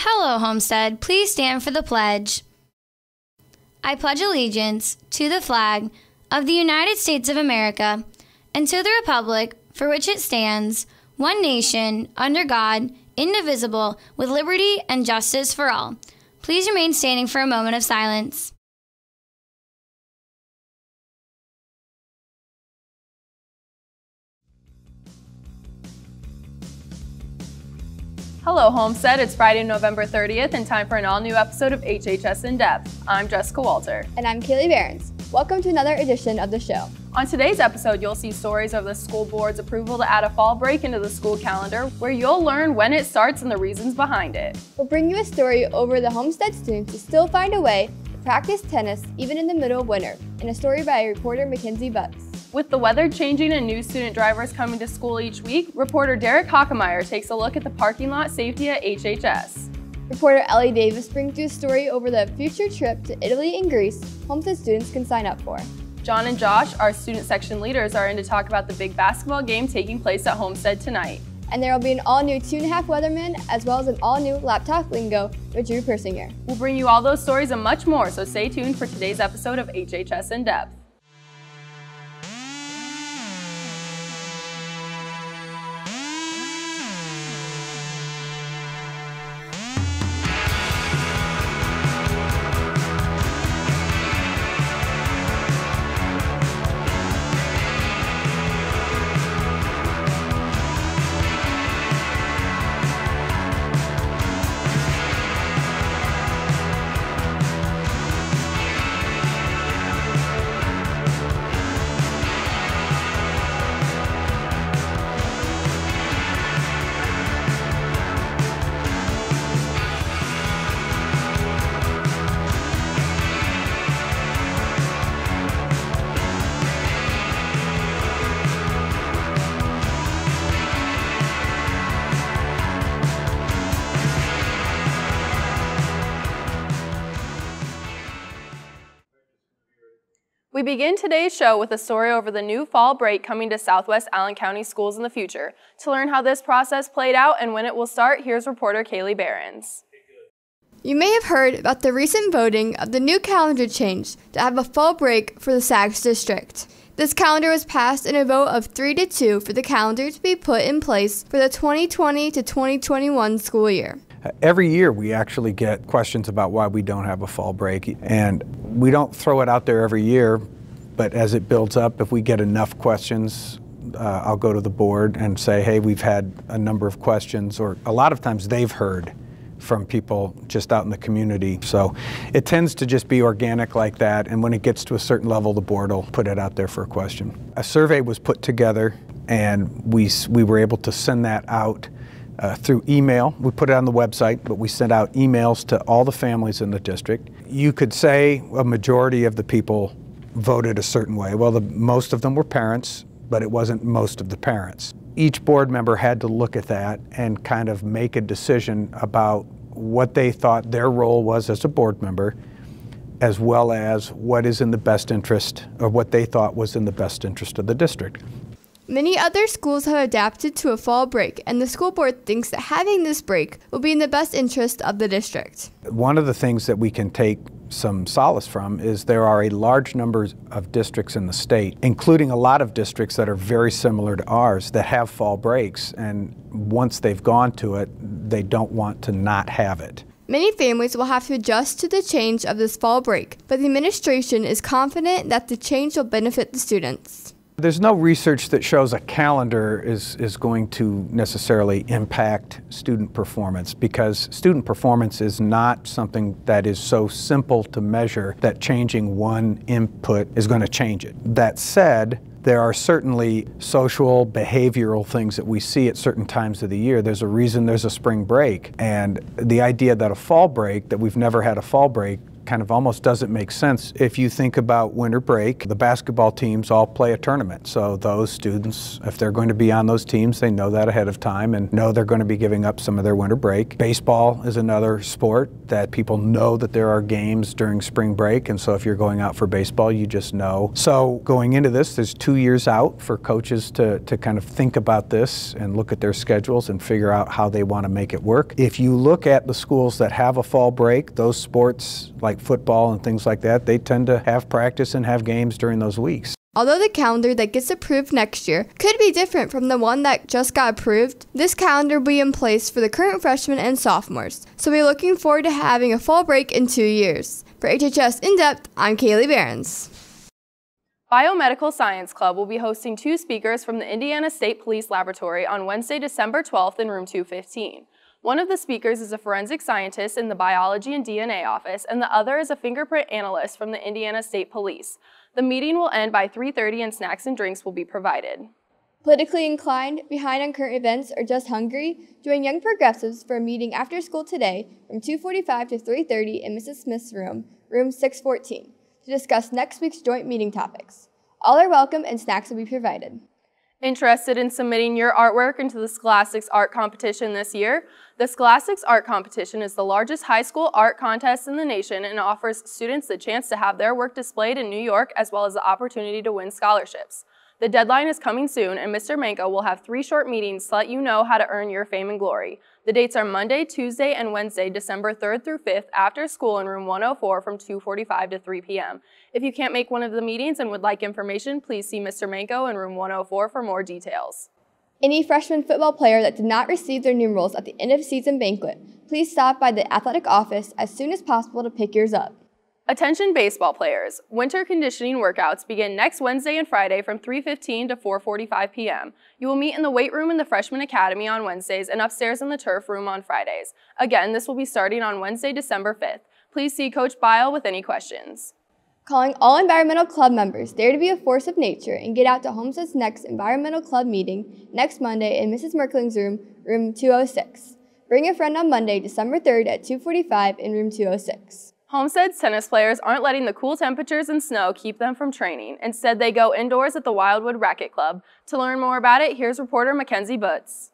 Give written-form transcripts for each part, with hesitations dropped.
Hello, Homestead. Please stand for the pledge. I pledge allegiance to the flag of the United States of America and to the republic for which it stands, one nation, under God, indivisible, with liberty and justice for all. Please remain standing for a moment of silence. Hello, Homestead. It's Friday, November 30th, and time for an all-new episode of HHS In Depth. I'm Jessica Walter. And I'm Kaylee Behrens. Welcome to another edition of the show. On today's episode, you'll see stories of the school board's approval to add a fall break into the school calendar, where you'll learn when it starts and the reasons behind it. We'll bring you a story over the Homestead students who still find a way to practice tennis even in the middle of winter, and a story by reporter Mackenzie Butts. With the weather changing and new student drivers coming to school each week, reporter Derek Hockemeyer takes a look at the parking lot safety at HHS. Reporter Ellie Davis brings you a story over the future trip to Italy and Greece Homestead students can sign up for. John and Josh, our student section leaders, are in to talk about the big basketball game taking place at Homestead tonight. And there will be an all-new 2.5 Weatherman, as well as an all-new laptop lingo with Drew Persinger. We'll bring you all those stories and much more, so stay tuned for today's episode of HHS In Depth. We begin today's show with a story over the new fall break coming to Southwest Allen County schools in the future. To learn how this process played out and when it will start, here's reporter Kaylee Behrens. You may have heard about the recent voting of the new calendar change to have a fall break for the SACS district. This calendar was passed in a vote of 3-2 for the calendar to be put in place for the 2020 to 2021 school year. Every year we actually get questions about why we don't have a fall break, and we don't throw it out there every year, but as it builds up, if we get enough questions, I'll go to the board and say, hey, we've had a number of questions, or a lot of times they've heard from people just out in the community. So it tends to just be organic like that, and when it gets to a certain level, the board will put it out there for a question. A survey was put together, and we were able to send that out through email. We put it on the website, but we sent out emails to all the families in the district. You could say a majority of the people voted a certain way. Well, most of them were parents, but it wasn't most of the parents. Each board member had to look at that and kind of make a decision about what they thought their role was as a board member, as well as what is in the best interest, or what they thought was in the best interest of the district. Many other schools have adapted to a fall break, and the school board thinks that having this break will be in the best interest of the district. One of the things that we can take some solace from is there are a large number of districts in the state, including a lot of districts that are very similar to ours, that have fall breaks, and once they've gone to it, they don't want to not have it. Many families will have to adjust to the change of this fall break, but the administration is confident that the change will benefit the students. There's no research that shows a calendar is going to necessarily impact student performance, because student performance is not something that is so simple to measure that changing one input is going to change it. That said, there are certainly social, behavioral things that we see at certain times of the year. There's a reason there's a spring break, and the idea that a fall break, that we've never had a fall break, kind of almost doesn't make sense. If you think about winter break, the basketball teams all play a tournament. So those students, if they're going to be on those teams, they know that ahead of time and know they're going to be giving up some of their winter break. Baseball is another sport that people know that there are games during spring break, and so if you're going out for baseball, you just know. So going into this, there's 2 years out for coaches to kind of think about this and look at their schedules and figure out how they want to make it work. If you look at the schools that have a fall break, those sports like football and things like that, they tend to have practice and have games during those weeks. Although the calendar that gets approved next year could be different from the one that just got approved, this calendar will be in place for the current freshmen and sophomores. So we're looking forward to having a fall break in 2 years. For HHS In-Depth, I'm Kaylee Behrens. Biomedical Science Club will be hosting 2 speakers from the Indiana State Police Laboratory on Wednesday, December 12th in room 215. One of the speakers is a forensic scientist in the Biology and DNA office, and the other is a fingerprint analyst from the Indiana State Police. The meeting will end by 3:30 and snacks and drinks will be provided. Politically inclined, behind on current events, or just hungry? Join Young Progressives for a meeting after school today from 2:45 to 3:30 in Mrs. Smith's room, room 614, to discuss next week's joint meeting topics. All are welcome and snacks will be provided. Interested in submitting your artwork into the Scholastics Art Competition this year? The Scholastics Art Competition is the largest high school art contest in the nation and offers students the chance to have their work displayed in New York as well as the opportunity to win scholarships. The deadline is coming soon, and Mr. Manko will have 3 short meetings to let you know how to earn your fame and glory. The dates are Monday, Tuesday, and Wednesday, December 3rd through 5th, after school in room 104 from 2:45 to 3 p.m. If you can't make one of the meetings and would like information, please see Mr. Manko in room 104 for more details. Any freshman football player that did not receive their numerals at the end of season banquet, please stop by the athletic office as soon as possible to pick yours up. Attention baseball players. Winter conditioning workouts begin next Wednesday and Friday from 3:15 to 4:45 p.m. You will meet in the weight room in the Freshman Academy on Wednesdays and upstairs in the turf room on Fridays. Again, this will be starting on Wednesday, December 5th. Please see Coach Bile with any questions. Calling all environmental club members dare to be a force of nature and get out to Homestead's next environmental club meeting next Monday in Mrs. Merkling's room, room 206. Bring a friend on Monday, December 3rd at 2:45 in room 206. Homestead's tennis players aren't letting the cool temperatures and snow keep them from training. Instead, they go indoors at the Wildwood Racquet Club. To learn more about it, here's reporter Mackenzie Butts.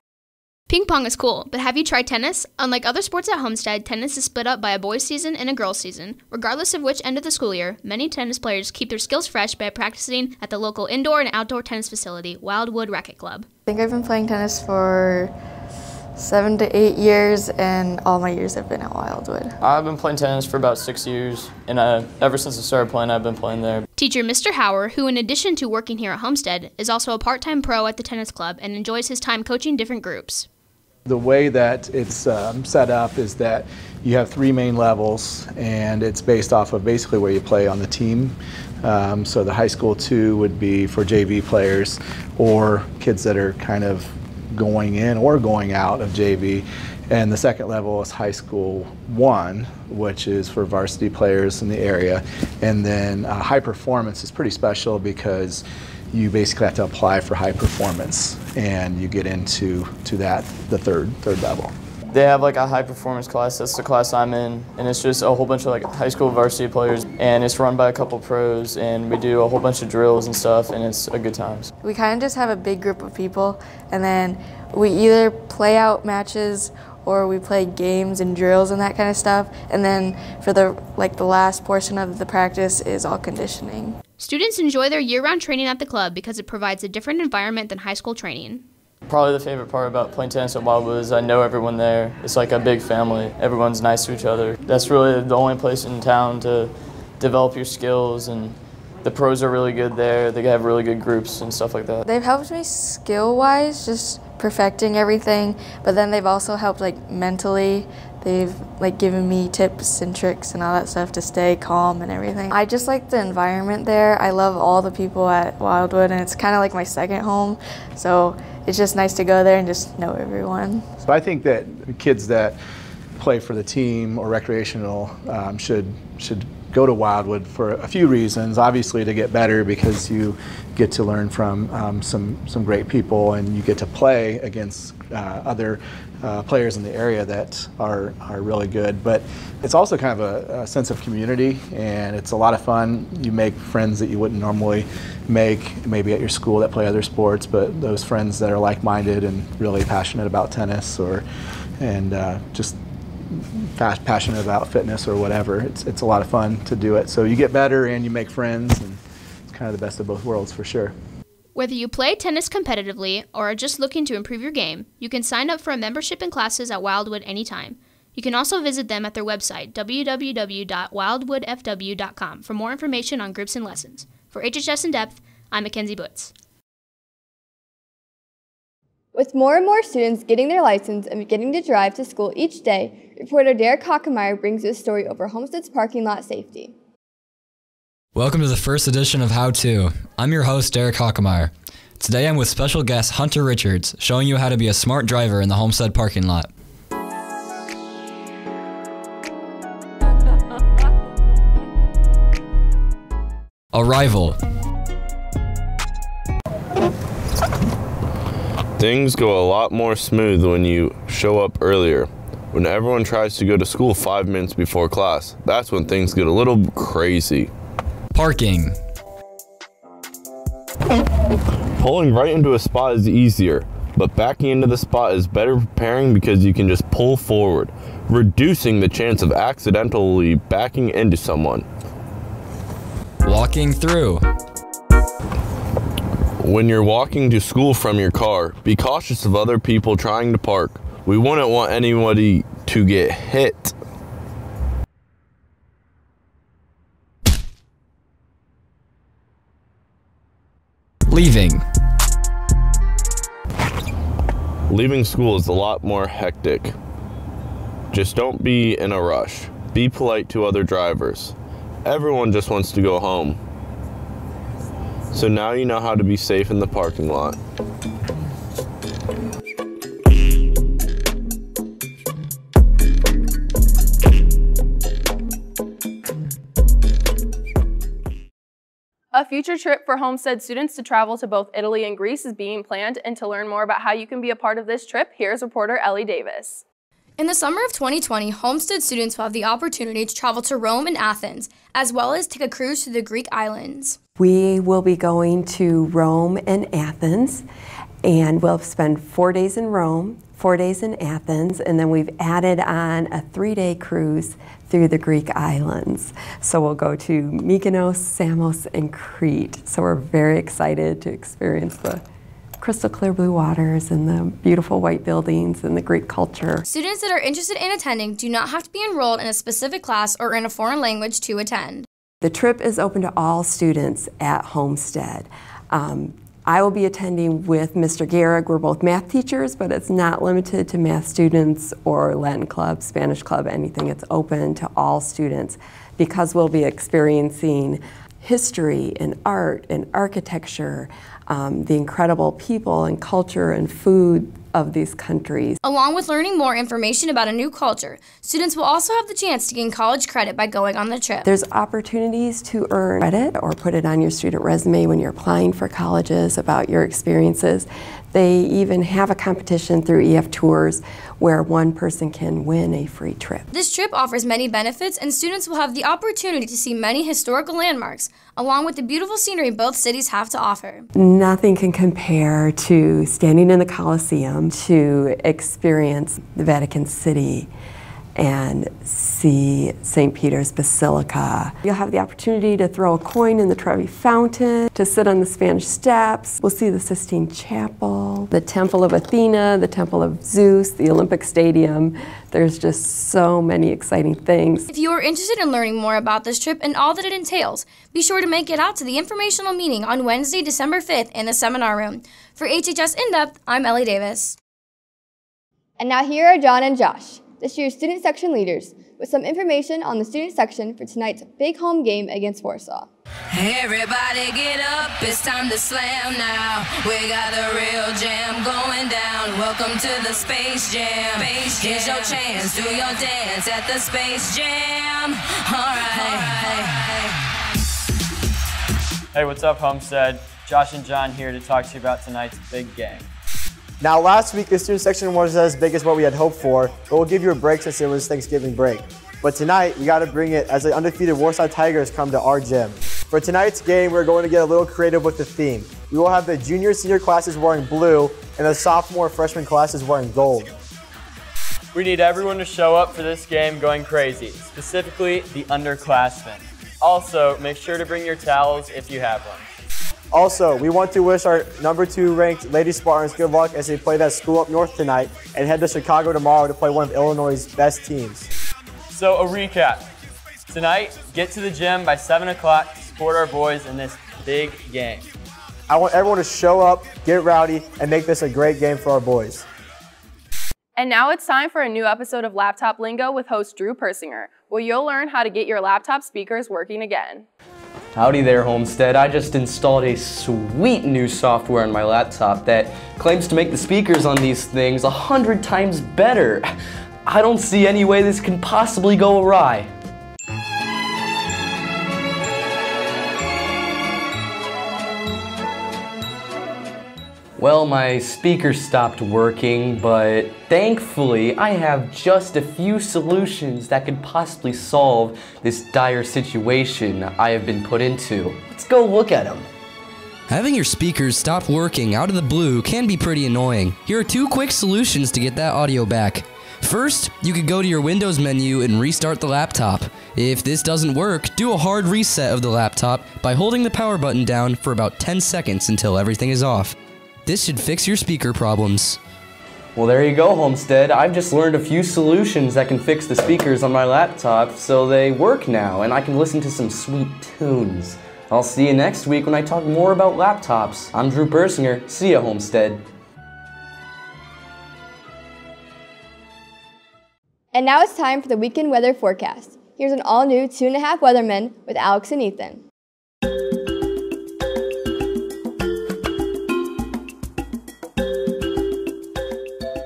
Ping pong is cool, but have you tried tennis? Unlike other sports at Homestead, tennis is split up by a boys' season and a girls' season. Regardless of which end of the school year, many tennis players keep their skills fresh by practicing at the local indoor and outdoor tennis facility, Wildwood Racquet Club. I think I've been playing tennis for 7 to 8 years, and all my years have been at Wildwood. I've been playing tennis for about 6 years, and ever since I started playing, I've been playing there. Teacher Mr. Hauer, who in addition to working here at Homestead, is also a part-time pro at the tennis club and enjoys his time coaching different groups. The way that it's set up is that you have 3 main levels, and it's based off of basically where you play on the team. So the high school 2 would be for JV players or kids that are kind of going in or going out of JV, and the second level is high school 1, which is for varsity players in the area. And then high performance is pretty special because you basically have to apply for high performance, and you get into the third level. They have like a high performance class, that's the class I'm in, and it's just a whole bunch of like high school varsity players, and it's run by a couple pros, and we do a whole bunch of drills and stuff, and it's a good time. We kind of just have a big group of people, and then we either play out matches or we play games and drills and that kind of stuff, and then for the last portion of the practice is all conditioning. Students enjoy their year-round training at the club because it provides a different environment than high school training. Probably the favorite part about playing tennis at Wildwood is I know everyone there. It's like a big family. Everyone's nice to each other. That's really the only place in town to develop your skills, and the pros are really good there. They have really good groups and stuff like that. They've helped me skill-wise, just perfecting everything, but then they've also helped mentally. They've given me tips and tricks and all that stuff to stay calm and everything. I just like the environment there. I love all the people at Wildwood, and it's kind of like my second home, so it's just nice to go there and just know everyone. So I think that kids that play for the team or recreational should go to Wildwood for a few reasons. Obviously to get better, because you get to learn from some great people, and you get to play against other players in the area that are really good. But it's also kind of a sense of community, and it's a lot of fun. You make friends that you wouldn't normally make maybe at your school that play other sports, but those friends that are like-minded and really passionate about tennis and just passionate about fitness or whatever. It's a lot of fun to do it. So you get better and you make friends, and it's kind of the best of both worlds for sure. Whether you play tennis competitively or are just looking to improve your game, you can sign up for a membership in classes at Wildwood anytime. You can also visit them at their website, www.wildwoodfw.com, for more information on groups and lessons. For HHS In Depth, I'm Mackenzie Butz. With more and more students getting their license and beginning to drive to school each day, reporter Derek Hockemeyer brings you a story over Homestead's parking lot safety. Welcome to the first edition of How To. I'm your host, Derek Hockemeyer. Today I'm with special guest Hunter Richards, showing you how to be a smart driver in the Homestead parking lot. Arrival. Things go a lot more smooth when you show up earlier. When everyone tries to go to school 5 minutes before class, that's when things get a little crazy. Parking. Pulling right into a spot is easier, but backing into the spot is better preparing because you can just pull forward, reducing the chance of accidentally backing into someone. Walking through. When you're walking to school from your car, be cautious of other people trying to park. We wouldn't want anybody to get hit. Leaving. Leaving school is a lot more hectic. Just don't be in a rush. Be polite to other drivers. Everyone just wants to go home. So now you know how to be safe in the parking lot. A future trip for Homestead students to travel to both Italy and Greece is being planned, and to learn more about how you can be a part of this trip, here's reporter Ellie Davis. In the summer of 2020, Homestead students will have the opportunity to travel to Rome and Athens, as well as take a cruise to the Greek islands. We will be going to Rome and Athens, and we'll spend 4 days in Rome, 4 days in Athens, and then we've added on a 3-day cruise through the Greek islands. So we'll go to Mykonos, Samos, and Crete. So we're very excited to experience the crystal clear blue waters and the beautiful white buildings and the Greek culture. Students that are interested in attending do not have to be enrolled in a specific class or in a foreign language to attend. The trip is open to all students at Homestead. I will be attending with Mr. Gehrig. We're both math teachers, but it's not limited to math students or Latin club, Spanish club, anything. It's open to all students because we'll be experiencing history and art and architecture, the incredible people and culture and food of these countries. Along with learning more information about a new culture, students will also have the chance to gain college credit by going on the trip. There's opportunities to earn credit or put it on your student resume when you're applying for colleges about your experiences. They even have a competition through EF Tours where one person can win a free trip. This trip offers many benefits, and students will have the opportunity to see many historical landmarks, along with the beautiful scenery both cities have to offer. Nothing can compare to standing in the Colosseum, to experience the Vatican City and see St. Peter's Basilica. You'll have the opportunity to throw a coin in the Trevi Fountain, to sit on the Spanish Steps. We'll see the Sistine Chapel, the Temple of Athena, the Temple of Zeus, the Olympic Stadium. There's just so many exciting things. If you are interested in learning more about this trip and all that it entails, be sure to make it out to the informational meeting on Wednesday, December 5th in the seminar room. For HHS In Depth, I'm Ellie Davis. And now here are John and Josh, this year's student section leaders, with some information on the student section for tonight's big home game against Warsaw. Everybody get up, it's time to slam now. We got the real jam going down. Welcome to the Space Jam. Here's your chance, do your dance at the Space Jam. Alright. Hey, what's up, Homestead? Josh and John here to talk to you about tonight's big game. Now, last week the student section wasn't as big as what we had hoped for, but we'll give you a break since it was Thanksgiving break. But tonight, we got to bring it as the undefeated Warsaw Tigers come to our gym. For tonight's game, we're going to get a little creative with the theme. We will have the junior, senior classes wearing blue, and the sophomore, freshman classes wearing gold. We need everyone to show up for this game going crazy, specifically the underclassmen. Also, make sure to bring your towels if you have one. Also, we want to wish our number 2 ranked Lady Spartans good luck as they play that school up north tonight and head to Chicago tomorrow to play one of Illinois' best teams. So a recap. Tonight, get to the gym by 7 o'clock to support our boys in this big game. I want everyone to show up, get rowdy, and make this a great game for our boys. And now it's time for a new episode of Laptop Lingo with host Drew Persinger, where you'll learn how to get your laptop speakers working again. Howdy there, Homestead. I just installed a sweet new software on my laptop that claims to make the speakers on these things 100 times better. I don't see any way this can possibly go awry. Well, my speaker stopped working, but thankfully I have just a few solutions that could possibly solve this dire situation I have been put into. Let's go look at them. Having your speakers stop working out of the blue can be pretty annoying. Here are 2 quick solutions to get that audio back. First, you could go to your Windows menu and restart the laptop. If this doesn't work, do a hard reset of the laptop by holding the power button down for about 10 seconds until everything is off. This should fix your speaker problems. Well, there you go, Homestead. I've just learned a few solutions that can fix the speakers on my laptop so they work now and I can listen to some sweet tunes. I'll see you next week when I talk more about laptops. I'm Drew Persinger. See ya, Homestead. And now it's time for the weekend weather forecast. Here's an all-new 2.5 Weathermen with Alex and Ethan.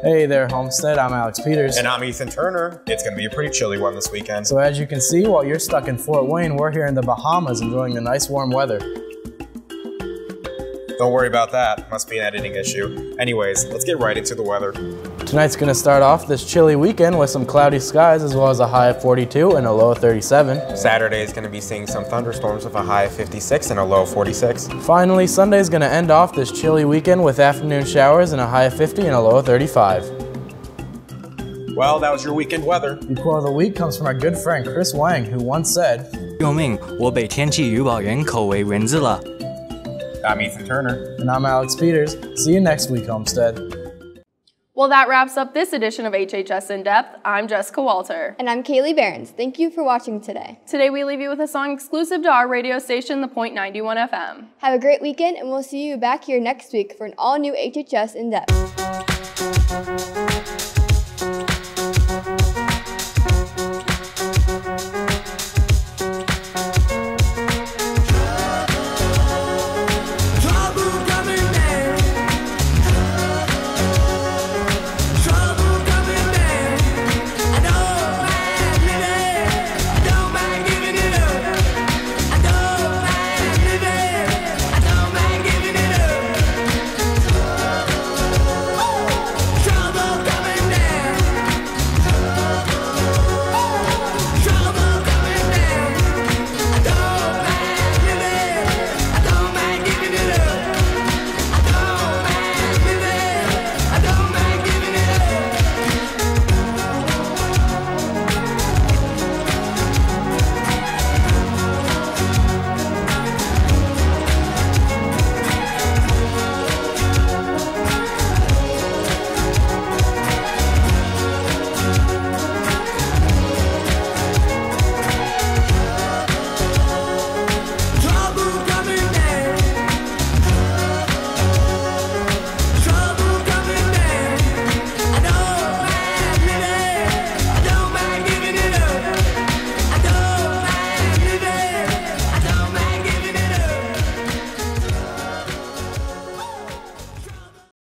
Hey there, Homestead. I'm Alex Peters. And I'm Ethan Turner. It's going to be a pretty chilly one this weekend. So as you can see, while you're stuck in Fort Wayne, we're here in the Bahamas enjoying the nice warm weather. Don't worry about that. Must be an editing issue. Anyways, let's get right into the weather. Tonight's going to start off this chilly weekend with some cloudy skies as well as a high of 42 and a low of 37. Saturday is going to be seeing some thunderstorms with a high of 56 and a low of 46. Finally, Sunday is going to end off this chilly weekend with afternoon showers and a high of 50 and a low of 35. Well, that was your weekend weather. The quote of the week comes from our good friend Chris Wang, who once said, 救命，我被天气预报员口为蚊子了。 I'm Ethan Turner. And I'm Alex Peters. See you next week, Homestead. Well, that wraps up this edition of HHS In Depth. I'm Jessica Walter. And I'm Kaylee Behrens. Thank you for watching today. Today we leave you with a song exclusive to our radio station, the Point 91 FM. Have a great weekend, and we'll see you back here next week for an all-new HHS In Depth.